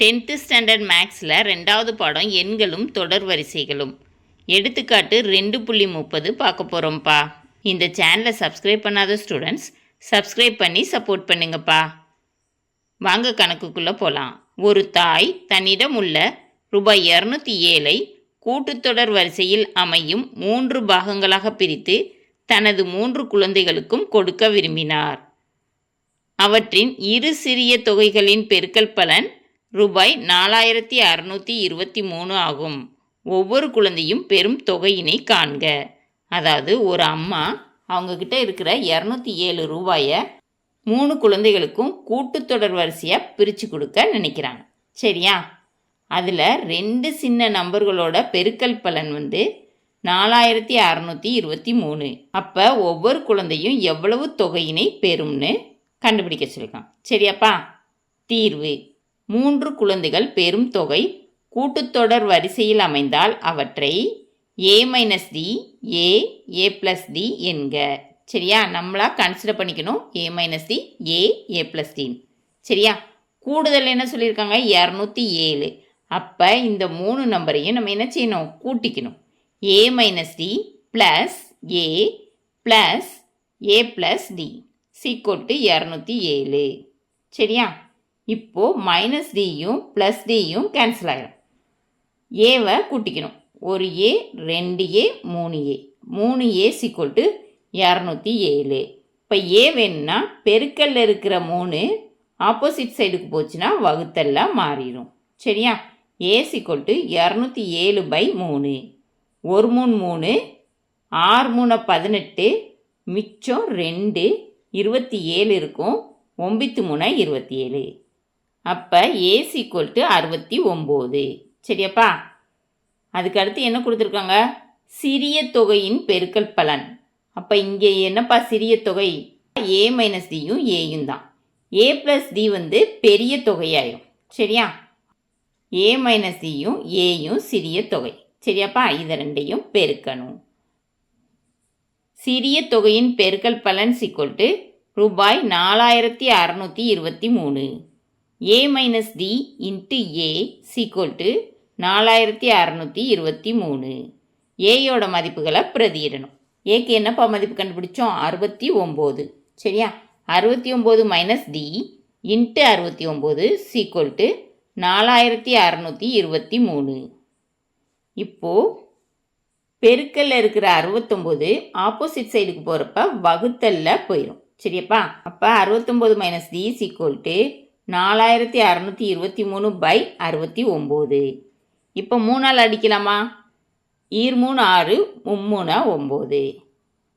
10th standard மேக்ஸில் 2வது பாடம் எண்களும் தொடர் வரிசைகளும். எடுத்துக்காட்டு 2.30 பார்க்க போகிறோம்ப்பா. இந்த சேனலை சப்ஸ்கிரைப் பண்ணாத ஸ்டூடெண்ட்ஸ் சப்ஸ்கிரைப் பண்ணி சப்போர்ட் பண்ணுங்கப்பா. வாங்க கணக்குக்குள்ளே போகலாம். ஒரு தாய் தன்னிடம் உள்ள ரூபாய் 207 கூட்டுத்தொடர் வரிசையில் அமையும் 3 பாகங்களாக பிரித்து தனது 3 குழந்தைகளுக்கும் கொடுக்க விரும்பினார். அவற்றின் இரு சிறிய தொகைகளின் பெருக்கல் பலன் ரூபாய் 4623 ஆகும். ஒவ்வொரு குழந்தையும் பெரும் தொகையினை காண்க. அதாவது ஒரு அம்மா அவங்கக்கிட்ட இருக்கிற 207 ரூபாயை 3 குழந்தைகளுக்கும் கூட்டுத்தொடர் வரிசையாக பிரித்து கொடுக்க நினைக்கிறாங்க. சரியா? அதில் 2 சின்ன நம்பர்களோட பெருக்கல் பலன் 4623. அப்போ ஒவ்வொரு குழந்தையும் எவ்வளவு தொகையினை பெறும்னு கண்டுபிடிக்க சொல்லியிருக்காங்க. சரியாப்பா? தீர்வு: 3 குழந்தைகள் பெரும் தொகை கூட்டுத்தொடர் வரிசையில் அமைந்தால் அவற்றை a - d a a + d என்க. சரியா? நம்மளா கன்சிடர் பண்ணிக்கணும். a - d a a + d. சரியா? கூடுதல் என்ன சொல்லியிருக்காங்க? 207. அப்போ இந்த 3 நம்பரையும் நம்ம என்ன செய்யணும்? கூட்டிக்கணும். a - d + a + a + d = 207. சரியா? இப்போ -dயும் +dயும் கேன்சல் ஆகிடும். ஏவை கூட்டிக்கணும். ஒரு a 2a 3a 3a = 207. இப்போ ஏ வேணும்னா பெருக்கல்ல இருக்கிற 3 ஆப்போசிட் சைடுக்கு போச்சுன்னா வகுத்தல்ல மாறிடும். சரியா? a = 207/3. 1 3 3 6 3 18 மிச்சம் 2 27 இருக்கும். 9 3 27. அப்போ a = 69. சரியாப்பா? அதுக்கு அடுத்து என்ன கொடுத்துருக்காங்க? சிறிய தொகையின் பெருக்கல் பலன். அப்போ இங்கே என்னப்பா சிறிய தொகை? a - dயும் ஏயும் தான். a + d பெரிய தொகையாயிரும். சரியா? a - dயும் ஏயும் சிறிய தொகை. சரியாப்பா? இதை ரெண்டையும் பெருக்கணும். சிறிய தொகையின் பெருக்கல் பலன் = ரூபாய் 4623. a - d × a = 4623. ஏயோட மதிப்புகளை பிரதியிடணும். ஏக்கு என்னப்பா மதிப்பு கண்டுபிடிச்சோம்? 69. சரியா? 69 - d × 69 = 4623. இப்போது பெருக்கல்ல இருக்கிற 69 ஆப்போசிட் சைடுக்கு போகிறப்ப வகுத்தல்ல போயிடும். சரியாப்பா? அப்போ 69 - d = 4623/69. இப்போ 3ஆல் அடிக்கலாமா? 2 3 6 3 9.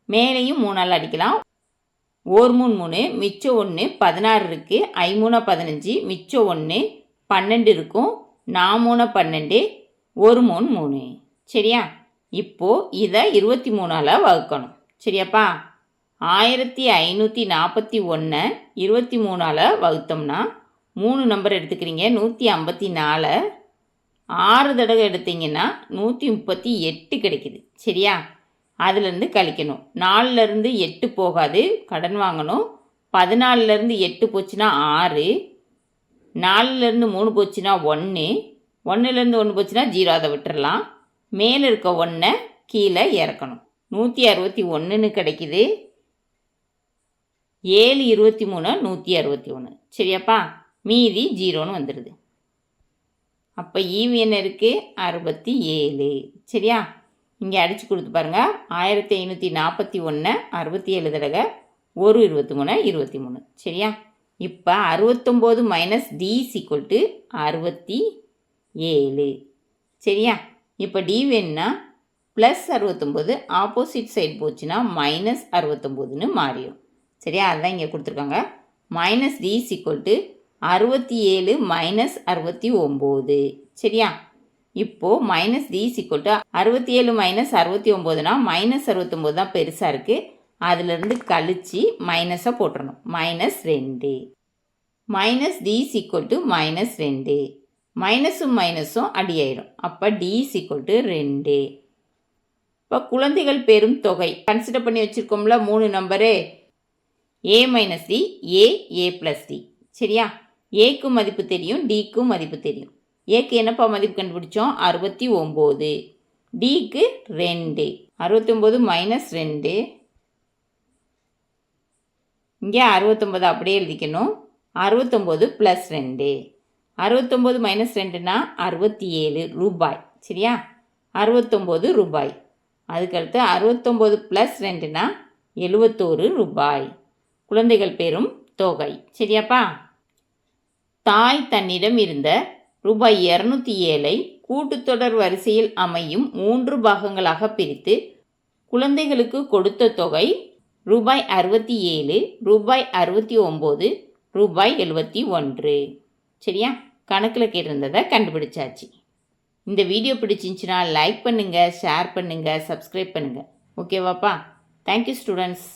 மேலேயும் 3ஆல் அடிக்கலாம். 1 3 3 மிச்சம் 1 16 இருக்குது. 5 3 15 மிச்சம் 1 12 இருக்கும். 4 3 12 1 3 3. சரியா? இப்போது இதை 23ஆல் வகுக்கணும். சரியாப்பா? 1541 23ஆல் வகுத்தோம்னா 3 நம்பர் எடுத்துக்கிறீங்க. 154. 6 தடவை எடுத்தீங்கன்னா 138 கிடைக்குது. சரியா? அதுலேருந்து கழிக்கணும். 4லேருந்து 8 போகாது, கடன் வாங்கணும். 14லேருந்து 8 போச்சுன்னா 6. 4லேருந்து 3 போச்சுன்னா 1. 1லேருந்து 1 போச்சுன்னா 0. அதை விட்டுறலாம். மேலே இருக்க 1 கீழே இறக்கணும். 161ன்னு கிடைக்குது. 7 23 161. சரியாப்பா? மீதி 0ன்னு வந்துடுது. அப்போ ஈவு என்ன இருக்குது? 67. சரியா? இங்கே அடித்து கொடுத்து பாருங்கள். 1541 67 தடவை 1 23 23. சரியா? இப்போ 69 - d = 67. சரியா? இப்போ d வேணுன்னா +69 ஆப்போசிட் சைடு போச்சுன்னா -69ன்னு மாறிடும். சரியா? அதுதான் இங்கே கொடுத்துருக்காங்க. -d = 67 - 69. சரியா? இப்போது -d = 67 - 69னா -69 தான் பெருசாக இருக்குது. அதிலிருந்து கழித்து மைனஸை போட்டுறணும். -2. -d = -2. மைனஸும் மைனஸும் அடியாயிடும். அப்போ d = 2. இப்போ குழந்தைகள் பெரும் தொகை கன்சிடர் பண்ணி வச்சுருக்கோம்ல 3 number. a - d a a + d. சரியா? ஏக்கும் மதிப்பு தெரியும், டிக்கும் மதிப்பு தெரியும். ஏக்கு என்னப்பா மதிப்பு கண்டுபிடிச்சோம்? 69. டிக்கு 2. 69 மைனஸ் 2. இங்கே 69 அப்படியே எழுதிக்கணும். 69 ப்ளஸ் 2. 69 மைனஸ் 2னா 67 ரூபாய். சரியா? 69 ரூபாய். அதுக்கடுத்து 69 ப்ளஸ் 2னா 71 ரூபாய். குழந்தைகள் பெறும் தொகை. சரியாப்பா? தாய் தன்னிடம் இருந்த ரூபாய் 207ஐ கூட்டுத்தொடர் வரிசையில் அமையும் 3 பாகங்களாக பிரித்து குழந்தைகளுக்கு கொடுத்த தொகை ரூபாய் 67, ரூபாய் 69, ரூபாய் 71. சரியா? கணக்கில் கேட்டிருந்ததை கண்டுபிடிச்சாச்சு. இந்த வீடியோ பிடிச்சிருந்துச்சுன்னா லைக் பண்ணுங்கள், ஷேர் பண்ணுங்கள், சப்ஸ்கிரைப் பண்ணுங்கள். ஓகேவாப்பா? Thank you students.